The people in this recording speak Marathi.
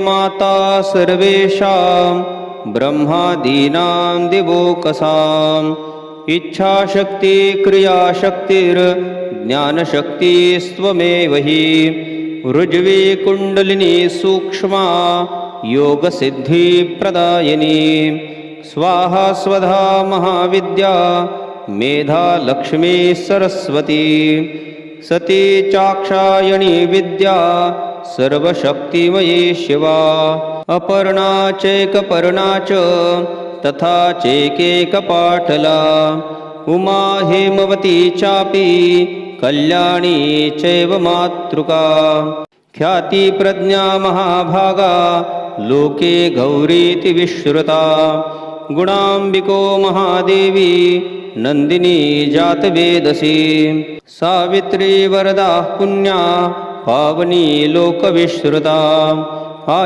माता सर्वेषां ब्रह्मादीनां दिवोकसाम् इच्छाशक्ति क्रियाशक्तिर्ज्ञानशक्तिस्त्वमेव हि ऋज्वी कुण्डलिनी सूक्ष्मा योगसिद्धिप्रदायिनी स्वाहा स्वधा महाविद्या मेधा लक्ष्मी सरस्वती सती चाक्षायणी विद्या सर्वशक्तिमयी शिवा अपर्णा चैकपर्णा च तथा चैकेकपाटला उमा हेमवती चापि कल्याणी चैव मातृका ख्याति प्रज्ञा महाभागा लोके गौरीति विश्रुता गुणाम्बिको महादेवी नंदिनी जातवेदसी सावित्री वरदा पुण्या पावनी लोकविश्रुता